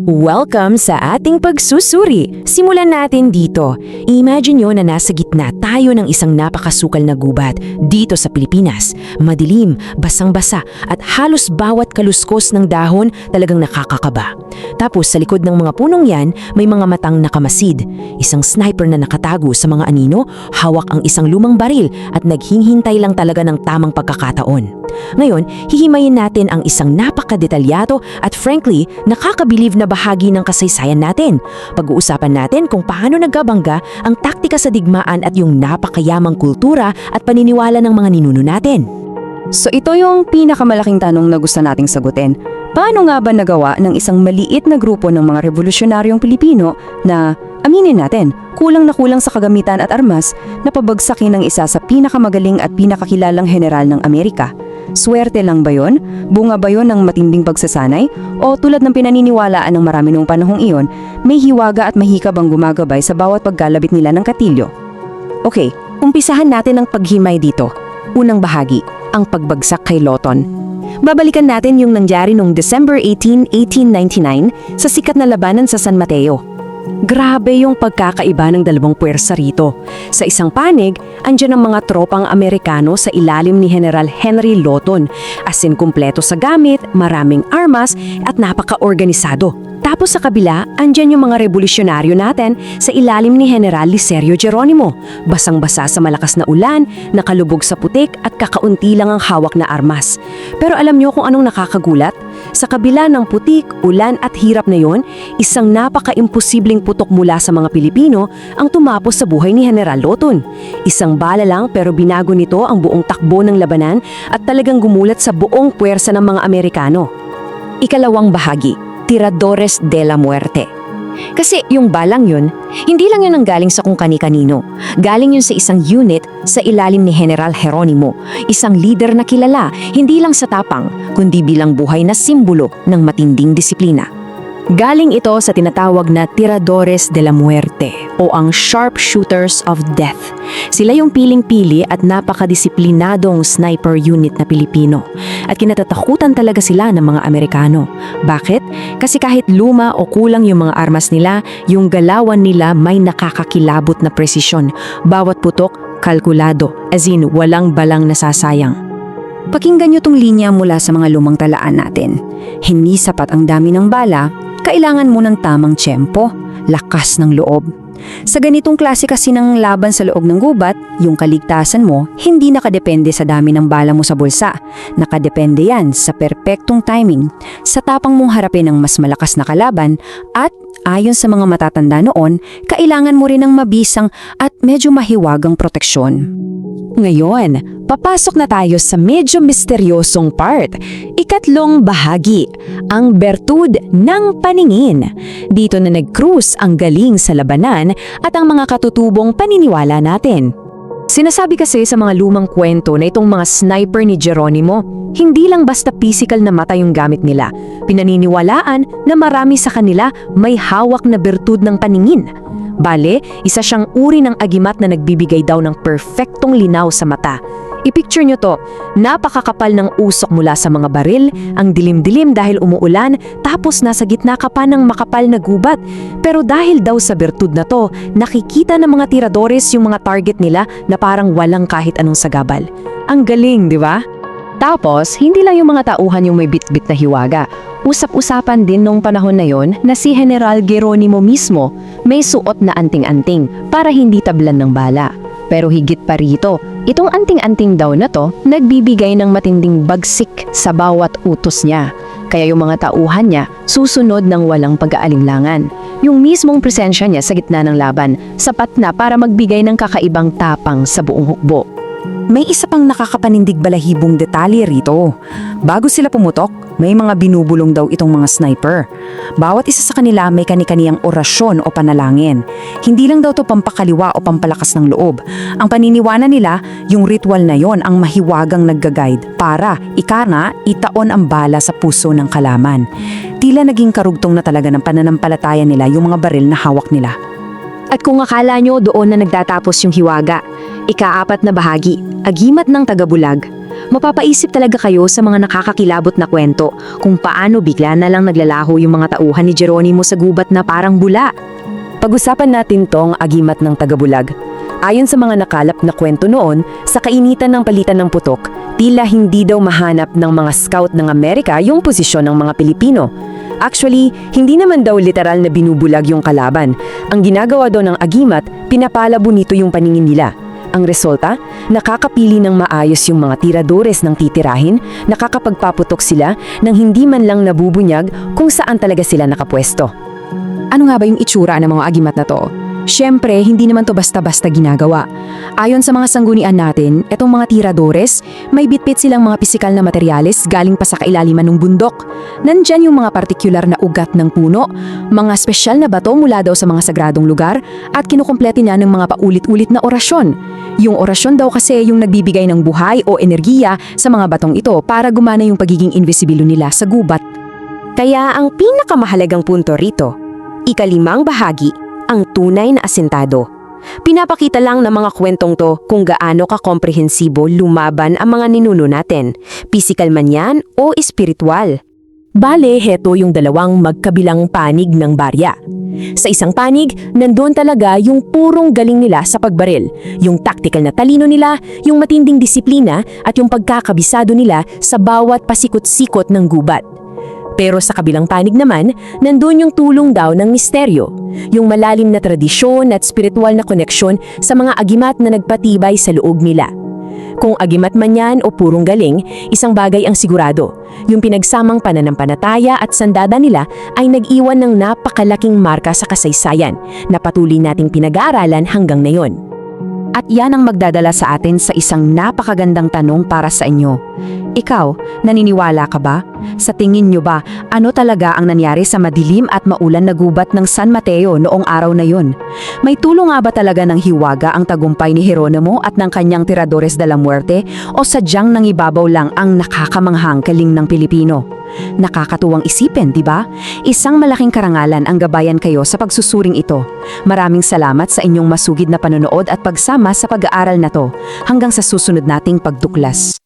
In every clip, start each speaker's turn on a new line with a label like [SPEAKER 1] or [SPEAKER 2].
[SPEAKER 1] Welcome sa ating pagsusuri. Simulan natin dito. Imagine nyo na nasa gitna tayo ng isang napakasukal na gubat dito sa Pilipinas. Madilim, basang-basa at halos bawat kaluskos ng dahon talagang nakakakaba. Tapos sa likod ng mga punong yan, may mga matang nakamasid. Isang sniper na nakatago sa mga anino, hawak ang isang lumang baril at naghihintay lang talaga ng tamang pagkakataon. Ngayon, hihimayin natin ang isang napakadetalyado at frankly, nakakabilib na bahagi ng kasaysayan natin. Pag-uusapan natin kung paano nagkabangga ang taktika sa digmaan at yung napakayamang kultura at paniniwala ng mga ninuno natin.
[SPEAKER 2] So ito yung pinakamalaking tanong na gusto nating sagutin. Paano nga ba nagawa ng isang maliit na grupo ng mga revolusyonaryong Pilipino na, aminin natin, kulang na kulang sa kagamitan at armas na pabagsakin ng isa sa pinakamagaling at pinakakilalang general ng Amerika? Swerte lang ba yon? Bunga ba yon ng matinding pagsasanay? O tulad ng pinaniniwalaan ng marami noong panahong iyon, may hiwaga at mahikab ang gumagabay sa bawat pagkalabit nila ng katilyo?
[SPEAKER 1] Okay, umpisahan natin ang paghimay dito. Unang bahagi, ang pagbagsak kay Loton. Babalikan natin yung nangyari noong December 18, 1899 sa sikat na labanan sa San Mateo. Grabe yung pagkakaiba ng dalawang puwersa rito. Sa isang panig, andyan ang mga tropang Amerikano sa ilalim ni General Henry Loton. As in kumpleto sa gamit, maraming armas at napaka-organisado. Tapos sa kabila, andyan yung mga revolusyonaryo natin sa ilalim ni General Licerio Geronimo. Basang-basa sa malakas na ulan, nakalubog sa putik at kakaunti lang ang hawak na armas. Pero alam nyo kung anong nakakagulat? Sa kabila ng putik, ulan at hirap na yon, isang napaka-imposibleng putok mula sa mga Pilipino ang tumapos sa buhay ni General Loton. Isang bala lang pero binago nito ang buong takbo ng labanan at talagang gumulat sa buong puwersa ng mga Amerikano. Ikalawang bahagi, Tiradores de la Muerte. Kasi yung balang yun, hindi lang yun ang galing sa kung kani-kanino. Galing yun sa isang unit sa ilalim ni General Geronimo, isang leader na kilala, hindi lang sa tapang, kundi bilang buhay na simbolo ng matinding disiplina. Galing ito sa tinatawag na Tiradores de la Muerte o ang Sharpshooters of Death. Sila yung piling-pili at napakadisiplinadong sniper unit na Pilipino. At kinatatakutan talaga sila ng mga Amerikano. Bakit? Kasi kahit luma o kulang yung mga armas nila, yung galawan nila may nakakakilabot na presisyon. Bawat putok, kalkulado, as in walang balang nasasayang.
[SPEAKER 2] Pakinggan nyo tong linya mula sa mga lumang talaan natin. Hindi sapat ang dami ng bala, kailangan mo ng tamang tiyempo, lakas ng loob. Sa ganitong klase kasi ng laban sa loob ng gubat, yung kaligtasan mo hindi nakadepende sa dami ng bala mo sa bulsa. Nakadepende yan sa perpektong timing, sa tapang mong harapin ang mas malakas na kalaban at ayon sa mga matatanda noon, kailangan mo rin ng mabisang at medyo mahiwagang proteksyon.
[SPEAKER 1] Ngayon, papasok na tayo sa medyo misteryosong part. Ikatlong bahagi, ang bertud ng paningin. Dito na nag-cruise ang galing sa labanan at ang mga katutubong paniniwala natin. Sinasabi kasi sa mga lumang kwento na itong mga sniper ni Geronimo, hindi lang basta physical na mata yung gamit nila. Pinaniniwalaan na marami sa kanila may hawak na bertud ng paningin. Bale, isa siyang uri ng agimat na nagbibigay daw ng perfectong linaw sa mata. I-picture nyo to, napakakapal ng usok mula sa mga baril, ang dilim-dilim dahil umuulan, tapos nasa gitna ka pa ng makapal na gubat. Pero dahil daw sa bertud na to, nakikita ng mga tiradores yung mga target nila na parang walang kahit anong sagabal. Ang galing, di ba? Tapos, hindi lang yung mga tauhan yung may bit-bit na hiwaga. Usap-usapan din nung panahon na yon na si General Geronimo mismo may suot na anting-anting para hindi tablan ng bala. Pero higit pa rito, itong anting-anting daw na to nagbibigay ng matinding bagsik sa bawat utos niya. Kaya yung mga tauhan niya susunod ng walang pag-aalinlangan. Yung mismong presensya niya sa gitna ng laban, sapat na para magbigay ng kakaibang tapang sa buong hukbo.
[SPEAKER 2] May isa pang nakakapanindig balahibong detalye rito. Bago sila pumutok, may mga binubulong daw itong mga sniper. Bawat isa sa kanila may kani-kaniyang orasyon o panalangin. Hindi lang daw to pampakaliwa o pampalakas ng loob. Ang paniniwala nila, yung ritual na yon ang mahiwagang nagga-guide para, ika nga, itaon ang bala sa puso ng kalaman. Tila naging karugtong na talaga ng pananampalataya nila yung mga baril na hawak nila.
[SPEAKER 1] At kung akala nyo doon na nagtatapos yung hiwaga, Ika-4 na bahagi, Agimat ng Tagabulag. Mapapaisip talaga kayo sa mga nakakakilabot na kwento kung paano bigla na lang naglalaho yung mga tauhan ni Geronimo sa gubat na parang bula. Pag-usapan natin tong Agimat ng Tagabulag. Ayon sa mga nakalap na kwento noon, sa kainitan ng palitan ng putok, tila hindi daw mahanap ng mga scout ng Amerika yung posisyon ng mga Pilipino. Actually, hindi naman daw literal na binubulag yung kalaban. Ang ginagawa daw ng Agimat, pinapalabo nito yung paningin nila. Ang resulta, nakakapili ng maayos yung mga tiradores ng titirahin, nakakapagpaputok sila nang hindi man lang nabubunyag kung saan talaga sila nakapwesto. Ano nga ba yung itsura ng mga agimat na to? Siyempre, hindi naman to basta-basta ginagawa. Ayon sa mga sanggunian natin, etong mga tiradores, may bitbit silang mga pisikal na materyales galing pa sa kailaliman ng bundok. Nandyan yung mga partikular na ugat ng puno, mga espesyal na bato mula daw sa mga sagradong lugar, at kinukumpleto niya ng mga paulit-ulit na orasyon. Yung orasyon daw kasi yung nagbibigay ng buhay o enerhiya sa mga batong ito para gumana yung pagiging invisibilo nila sa gubat. Kaya ang pinakamahalagang punto rito, ika-5 bahagi, ang tunay na asentado. Pinapakita lang ng mga kwentong to kung gaano kakomprehensibo lumaban ang mga ninuno natin, pisikal man yan o espiritual. Bale, heto yung dalawang magkabilang panig ng barya. Sa isang panig, nandun talaga yung purong galing nila sa pagbaril, yung tactical na talino nila, yung matinding disiplina at yung pagkakabisado nila sa bawat pasikot-sikot ng gubat. Pero sa kabilang panig naman, nandun yung tulong daw ng misteryo, yung malalim na tradisyon at spiritual na koneksyon sa mga agimat na nagpatibay sa loob nila. Kung agimat man yan o purong galing, isang bagay ang sigurado, yung pinagsamang pananampalataya at sandada nila ay nag-iwan ng napakalaking marka sa kasaysayan na patuloy nating pinag-aaralan hanggang ngayon. At yan ang magdadala sa atin sa isang napakagandang tanong para sa inyo. Ikaw, naniniwala ka ba? Sa tingin nyo ba, ano talaga ang nangyari sa madilim at maulan na gubat ng San Mateo noong araw na yun? May tulong nga ba talaga ng hiwaga ang tagumpay ni Geronimo at ng kanyang Tiradores de la Muerte o sadyang nangibabaw lang ang nakakamanghang galing ng Pilipino? Nakakatuwang isipin, di ba? Isang malaking karangalan ang gabayan kayo sa pagsusuring ito. Maraming salamat sa inyong masugid na panonood at pagsama sa pag-aaral na to. Hanggang sa susunod nating pagtuklas.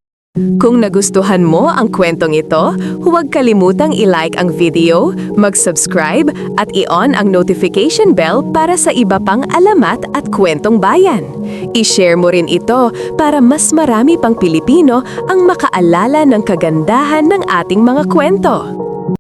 [SPEAKER 3] Kung nagustuhan mo ang kwentong ito, huwag kalimutang i-like ang video, mag-subscribe at i-on ang notification bell para sa iba pang alamat at kwentong bayan. I-share mo rin ito para mas marami pang Pilipino ang makaalala ng kagandahan ng ating mga kwento.